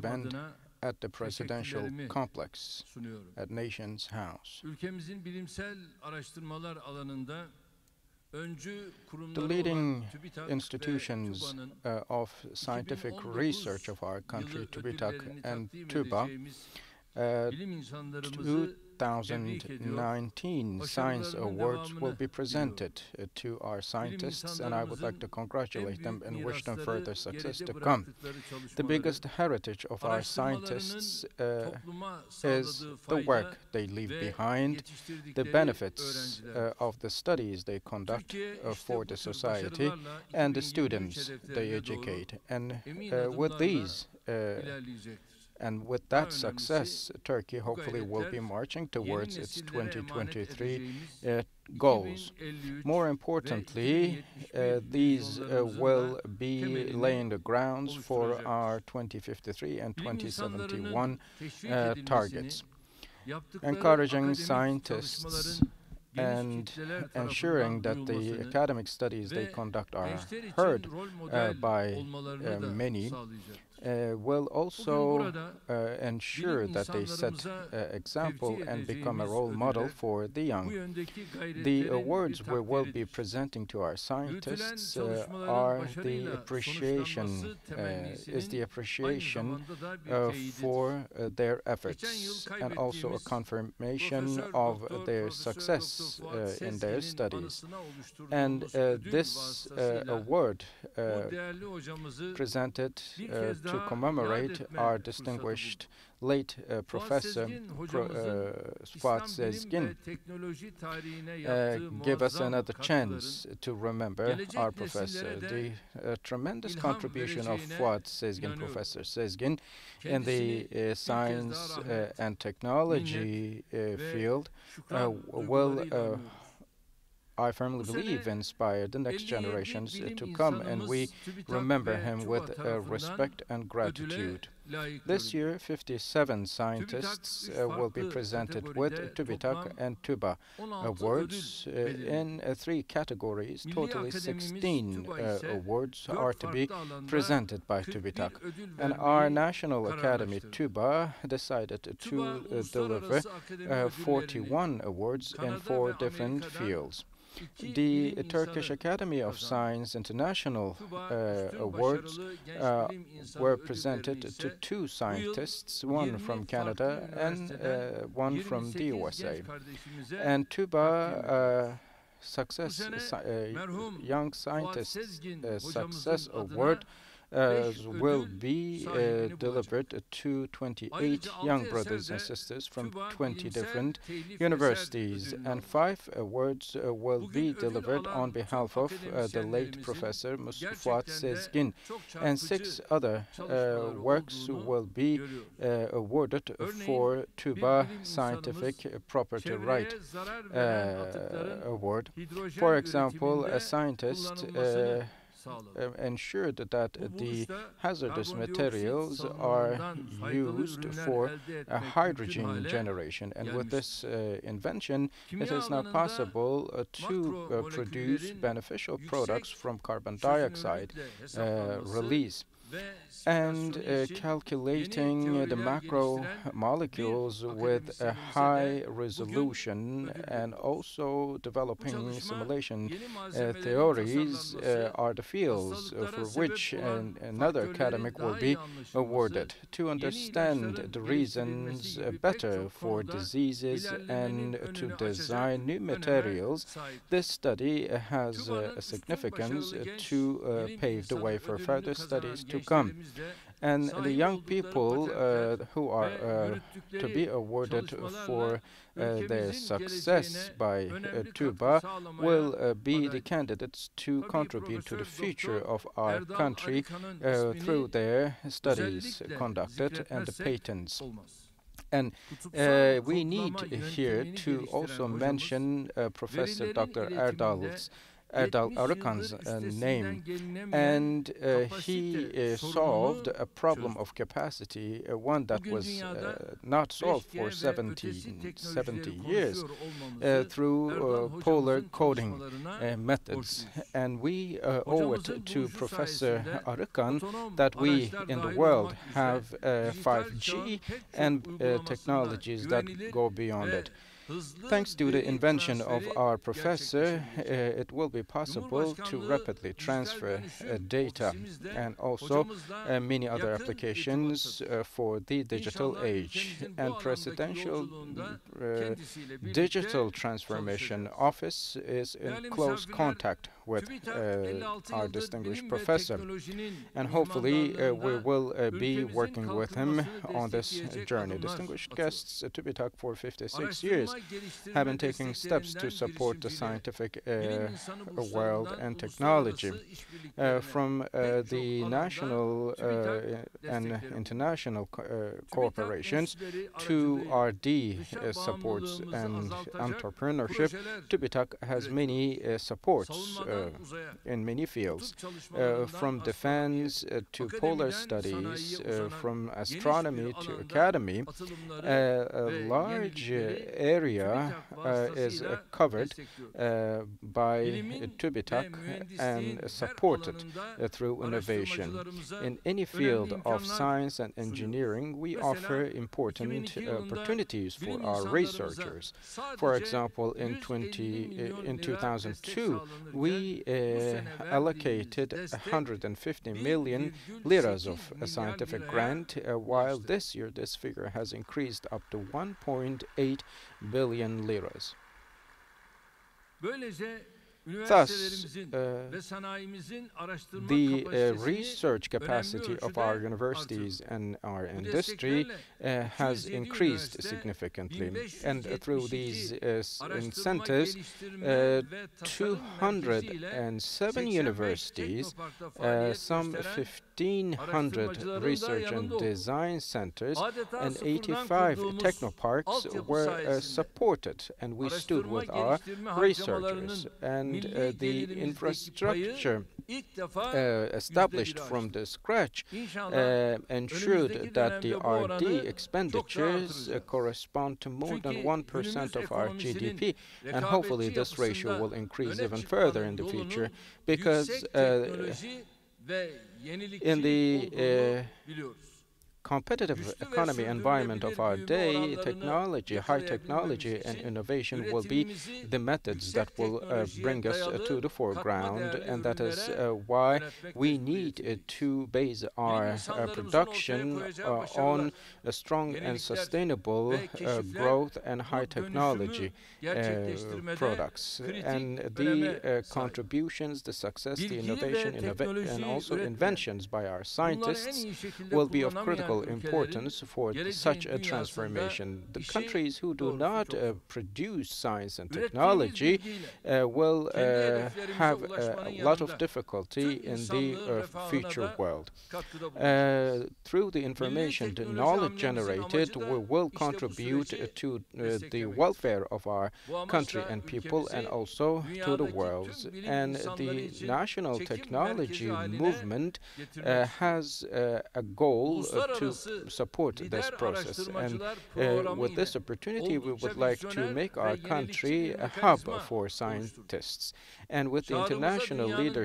event at the presidential complex at Nations House. The leading institutions of scientific research of our country, TÜBİTAK and TÜBA, 2019 Science Awards will be presented to our scientists, and I would like to congratulate them and wish them further success to come. The biggest heritage of our scientists is the work they leave behind, the benefits of the studies they conduct for the society, and the students they educate. And with these and with that success, Turkey hopefully will be marching towards its 2023 goals. More importantly, these will be laying the grounds for our 2053 and 2071 targets. Encouraging scientists and ensuring that the academic studies they conduct are heard by many will also ensure that they set example and become a role model for the young. The awards we will be presenting to our scientists are the appreciation for their efforts and also a confirmation of their success in their studies. And this award presented to commemorate our distinguished late Professor Fuat Sezgin give us another chance to remember our professor. The tremendous contribution of Fuat Sezgin, Professor Sezgin, in the science and technology field will I firmly believe inspired the next generations to come, and we remember him with respect and gratitude. This year, 57 scientists will be presented with TÜBİTAK and TÜBA awards in 3 categories. Totally 16 awards are to be presented by TÜBİTAK. And our National Academy, TÜBA, decided to deliver 41 awards in 4 different fields. The Turkish Academy of Science International Awards were presented to 2 scientists, one from Canada and one from the USA. And TÜBA Young Scientist Success Award will be delivered to 28 young brothers and sisters from 20 different universities, and 5 awards will be delivered on behalf of the late Professor Fuat Sezgin, and 6 other works will be awarded for TÜBA Scientific Property Right Award. For example, a scientist ensured that the hazardous materials are used for hydrogen generation, and with this invention it is now possible to produce beneficial products from carbon dioxide release. And calculating the macromolecules with a high resolution and also developing simulation theories are the fields for which another academic will be awarded. To understand the reasons better for diseases and to design new materials, this study has a significance to pave the way for further studies to come. And the young people who are to be awarded for their success by TÜBA will be the candidates to contribute to the future of our country through their studies conducted and the patents. And we need here to also mention Professor Dr. Erdal's Erdal Arıkan's name, and he solved a problem of capacity, one that was not solved for 70 years through polar coding methods. And we owe it to Professor Arıkan that we in the world have 5G and technologies that go beyond it. Thanks to the invention of our professor, it will be possible to rapidly transfer data and also many other applications for the digital age. And Presidential Digital Transformation Office is in close contact with our distinguished professor. And hopefully we will be working with him on this journey. Distinguished guests, TÜBİTAK for 56 years have been taking steps to support the scientific world and technology. From the national and international cooperations to R&D supports and entrepreneurship, TÜBİTAK has many supports in many fields, from defense to polar studies, from astronomy to academy. A large area is covered by TÜBİTAK and supported through innovation. In any field of science and engineering, we offer important opportunities for our researchers. For example, in 2002, we allocated 150 million liras of a scientific grant, while this year this figure has increased up to 1.8 billion liras. Thus, the research capacity of our universities and our industry has increased significantly. And through these incentives, 207 universities, some 1,500 research and design centers, and 85 technoparks were supported, and we stood with our researchers. And the infrastructure established from the scratch ensured that the R&D expenditures correspond to more than 1% of our GDP, and hopefully this ratio will increase even further in the future, because in the competitive economy environment of our day, technology, high technology and innovation will be the methods that will bring us to the foreground, and that is why we need to base our production on a strong and sustainable growth and high technology products. And the contributions, the success, the innovation, and also inventions by our scientists will be of critical importance for such a transformation. The countries who do not produce science and technology will have a lot of difficulty in the future world. Through the information, the knowledge generated, we will contribute to the welfare of our country and people, and also to the world. And the national technology movement has a goal to support this process. And with this opportunity, we would like to make our country a hub for scientists. And with the International Leader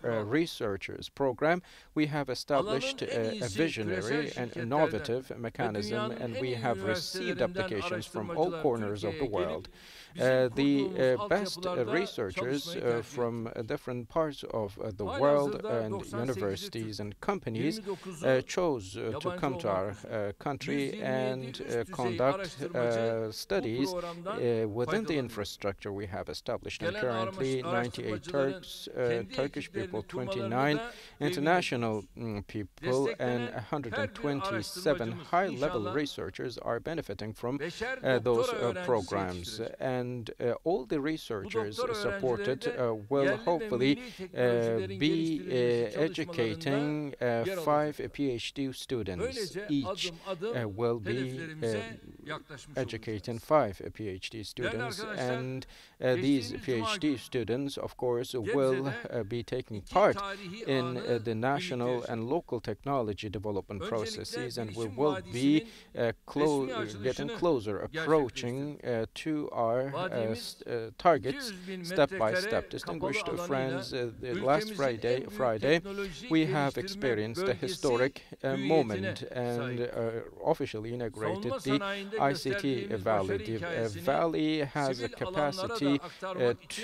Researchers Program, we have established a visionary and innovative mechanism, and we have received applications from all corners of the world. The best researchers from different parts of the world and universities and companies chose to come to our country and conduct studies within the infrastructure we have established. And currently 98 Turkish people, 29 international people, and 127 high-level researchers are benefiting from those programs. And all the researchers supported will hopefully be educating 5 PhD PhD students. Each will be educating 5 PhD students, and these PhD students, of course, will be taking part in the national and local technology development processes, and we will be getting closer, approaching to our targets step by step. Distinguished friends, last Friday, we have experienced a historic moment and officially inaugurated the ICT Valley. The valley has a capacity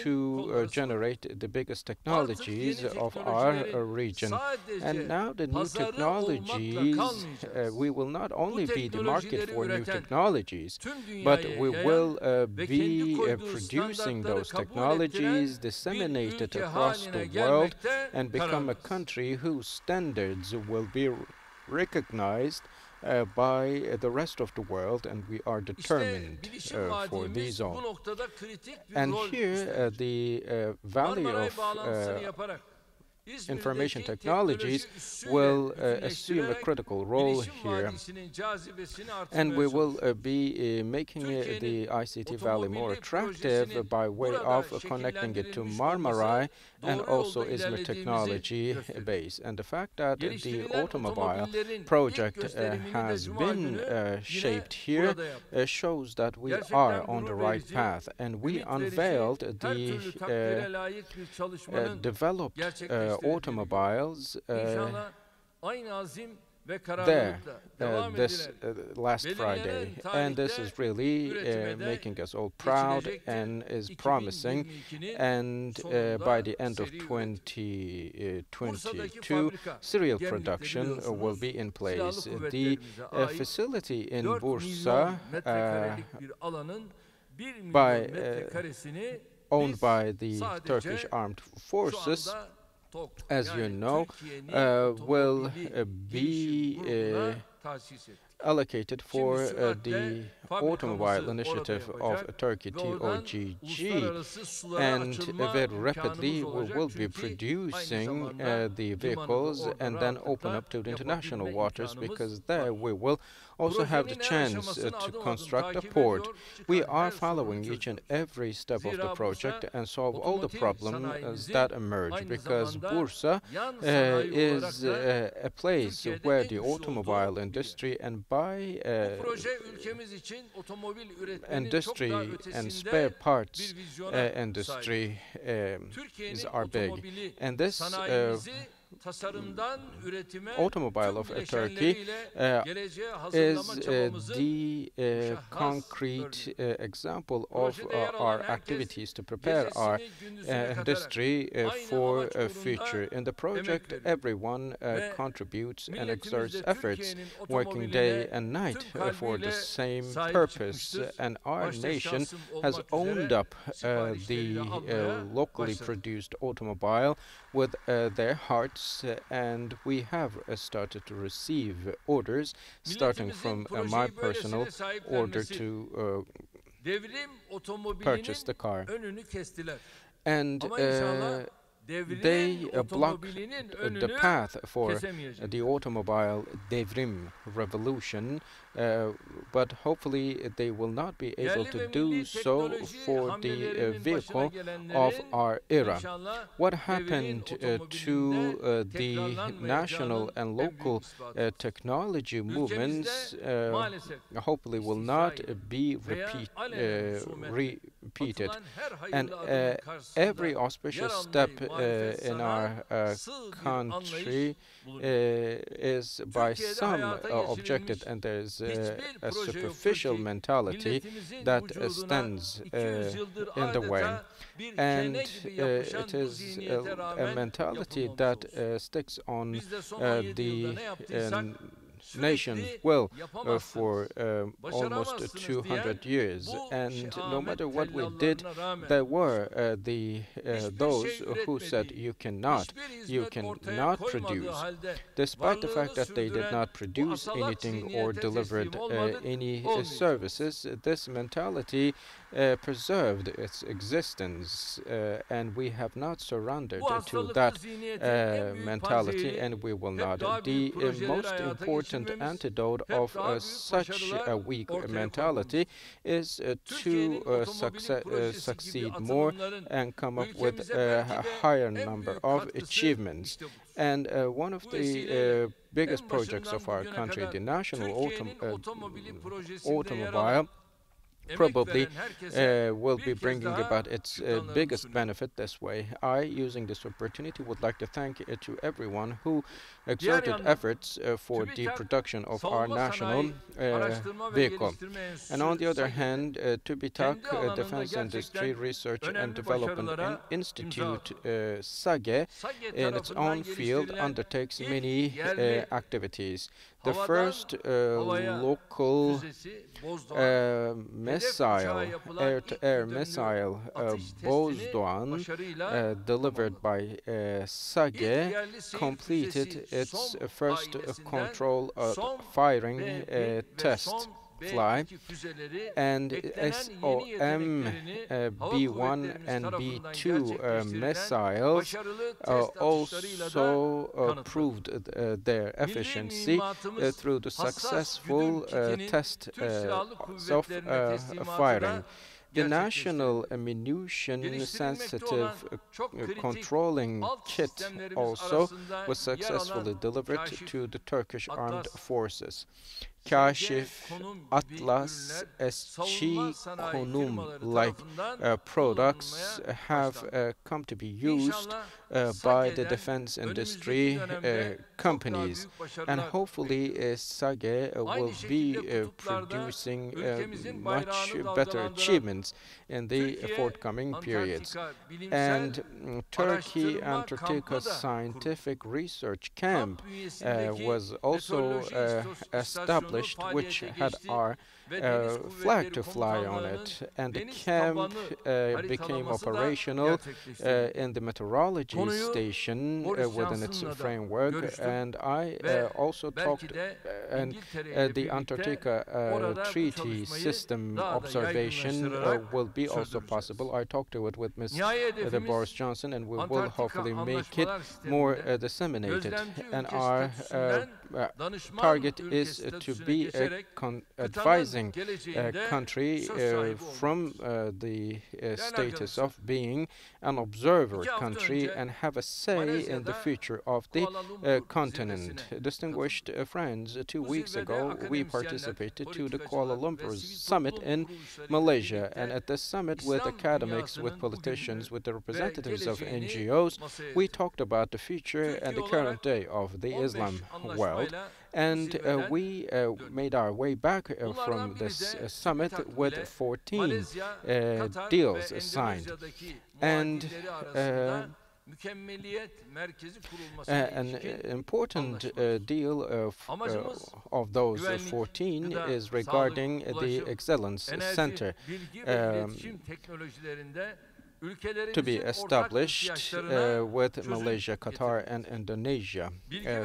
to generate the biggest technologies of our region. And now the new technologies, we will not only be the market for new technologies, but we will be producing those technologies, disseminated across the world, and become a country whose standards will be recognized by the rest of the world, and we are determined for these all. And here the Valley of Information Technologies will assume a critical role here, and we will be making the ICT Valley more attractive by way of connecting it to Marmaray and also Izmir technology base. And the fact that the automobile project has been shaped here shows that we are on the right path, and we unveiled the developed automobiles there this last Friday, and this is really making us all proud and is promising, and by the end of 2022 serial production will be in place. The facility in Bursa owned by the Turkish Armed Forces, as you know, will be allocated for the Automobile Initiative of Turkey, TOGG, and very rapidly we will be producing the vehicles and then open up to the international waters, because there we will also have the chance to construct a port. We are following each and every step of the project and solve all the problems that emerge, because Bursa is a place where the automobile industry and by industry and spare parts industry are big. And this automobile of Turkey is the concrete example of our activities to prepare our industry for a future. In the project, everyone contributes and exerts efforts, working day and night for the same purpose. And our nation has owned up the locally produced automobile with their hearts, and we have started to receive orders, starting from my personal order to purchase the car. And they block the path for the automobile devrim revolution, but hopefully they will not be able to do so for the vehicle of our era. What happened to the national and local technology movements hopefully will not be repeated. And every auspicious step in our country is by some objected, and there is a superficial mentality that stands in the way, and it is a mentality that sticks on the nation's will for almost 200 years. And no matter what we did, there were those who said you cannot produce. Despite the fact that they did not produce anything or delivered any services, this mentality preserved its existence, and we have not surrendered to that mentality, and we will not. The most important antidote of such a weak mentality is to succeed more and come up with a higher number of achievements. And one of the biggest projects of our country, the national automobile, probably will be bringing about its biggest benefit this way. Using this opportunity, would like to thank to everyone who exerted efforts for the production of our national vehicle. And on the other hand, TÜBİTAK, Defense Industry Research and Development Institute, SAGE, in its own field undertakes many activities. The first local air-to-air missile, Bozdoğan, delivered by SAGE, completed its first control firing test fly, and SOM B1 and B2 missiles also proved their efficiency through the successful test of firing. The National Ammunition Sensitive Controlling Kit also was successfully delivered to the Turkish Armed Forces. Kashif, Atlas, Esçi, Konum-like products have come to be used by the defense industry companies, and hopefully SAGE will be producing much better achievements in the forthcoming periods. And Turkey Antarctica Scientific Research Camp was also established, which had our flag to fly on it, and the camp became operational in the meteorology station within its framework. And I also talked and the Antarctica Treaty system observation will be also possible. I talked to it with Mr. Boris Johnson, and we will hopefully make it more disseminated. And our target is to be a advising country from the status of being an observer country and have a say in the future of the continent. Distinguished friends, 2 weeks ago we participated to the Kuala Lumpur summit in Malaysia, and at this summit with academics, with politicians, with the representatives of NGOs, we talked about the future and the current day of the Islam world. And we made our way back from this summit with 14 deals signed. And an important deal of those 14 is regarding the Excellence Center to be established with Malaysia, Qatar, and Indonesia,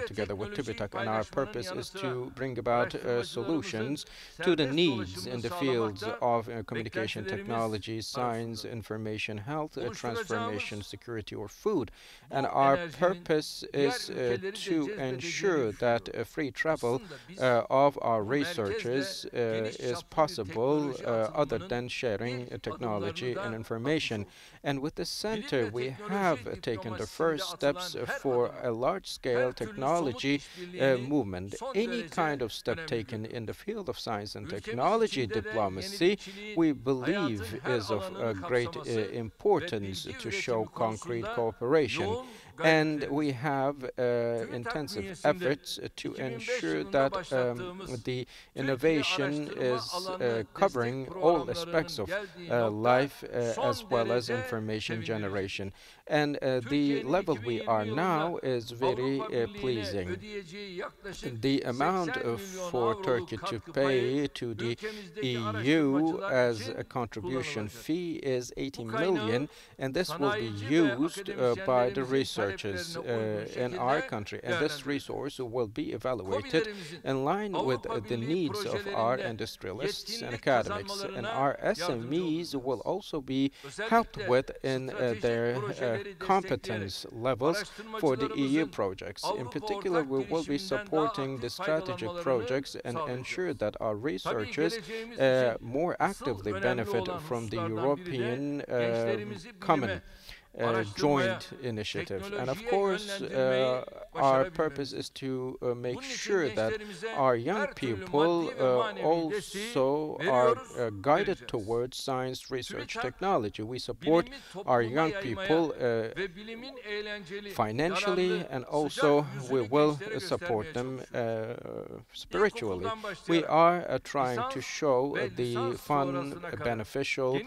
together with TÜBİTAK. And our purpose is to bring about solutions to the needs in the fields of communication technology, science, information, health, transformation, security, or food. And our purpose is to ensure that free travel of our researchers is possible other than sharing technology and information. And with the center, we have taken the first steps for a large-scale technology movement. Any kind of step taken in the field of science and technology diplomacy, we believe, is of great importance to show concrete cooperation. and we have intensive efforts to ensure that the innovation is covering all aspects of life as well as information generation. And the level we are now is very pleasing. The amount for Turkey to pay to the EU as a contribution fee is 80 million, and this will be used by the researchers in our country, and this resource will be evaluated in line with the needs of our industrialists and academics, and our SMEs will also be helped with in their competence levels for the EU projects. In particular, we will be supporting the strategic projects and ensure that our researchers more actively benefit from the European common joint initiative. And of course, our purpose is to make sure that our young people also are guided towards science, research, technology. We support our young people financially, and also we will support them spiritually. We are trying to show the fun, beneficial,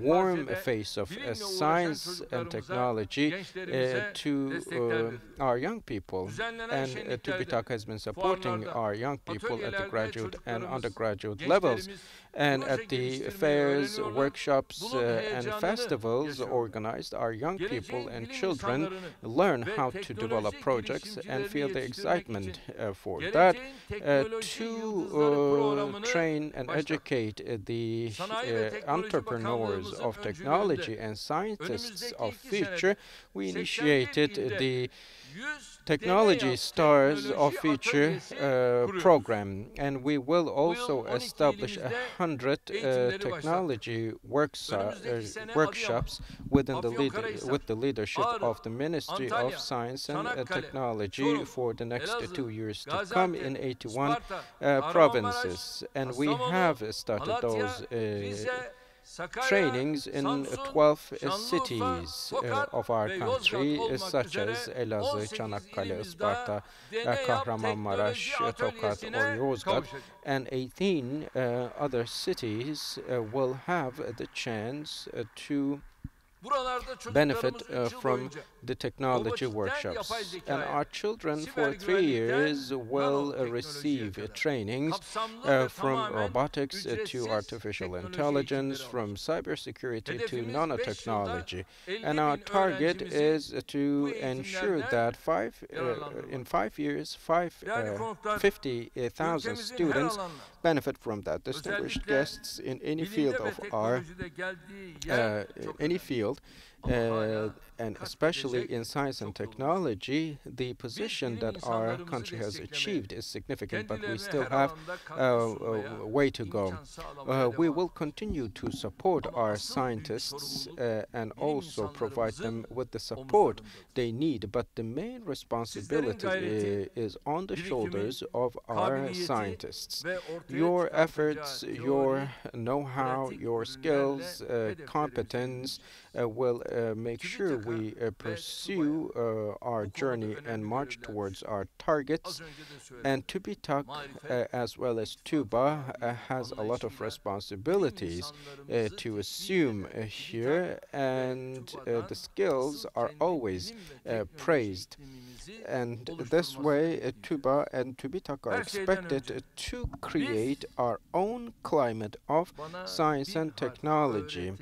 warm face of science and technology to our young people. And TÜBİTAK has been supporting our young people at the graduate and undergraduate levels. And at the fairs, workshops, and festivals organized, our young people and children learn how to develop projects and feel the excitement for that. To train and educate the entrepreneurs of technology and scientists of future, we initiated the Technology Stars of Future program, and we will also establish 100 technology workshops with the leadership of the Ministry of Science and Technology for the next 2 years to come in 81 provinces. And we have started those trainings in 12 cities of our country, such as Elazığ, Çanakkale, Isparta, Kahramanmaraş, Tokat, or Yozgat, and 18 other cities will have the chance to benefit from the technology workshops. And our children for 3 years will receive trainings from robotics to artificial intelligence, from cybersecurity to nanotechnology. And our target is to ensure that in 5 years, 50,000 students benefit from that. Distinguished guests in any field of our and especially in science and technology, the position that our country has achieved is significant, but we still have a way to go. We will continue to support our scientists and also provide them with the support they need, but the main responsibility is on the shoulders of our scientists. Your efforts, your know-how, your skills, competence will make sure we pursue our journey and march towards our targets. And TÜBİTAK, as well as TÜBA, has a lot of responsibilities to assume here, and the skills are always praised. And this way, TÜBA and TÜBİTAK are expected to create our own climate of science and technology.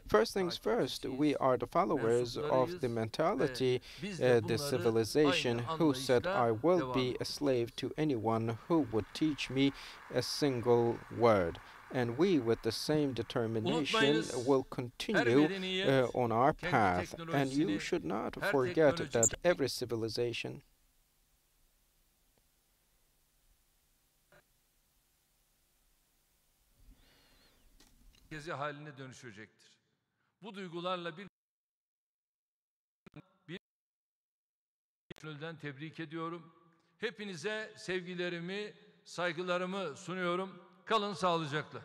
First things first, we are the followers of the mentality, the civilization, who said, "I will be a slave to anyone who would teach me a single word." And we, with the same determination, will continue on our path. And you should not forget that every civilization haline dönüşecektir. Bu duygularla bir gönülden tebrik ediyorum. Hepinize sevgilerimi, saygılarımı sunuyorum. Kalın sağlıcakla.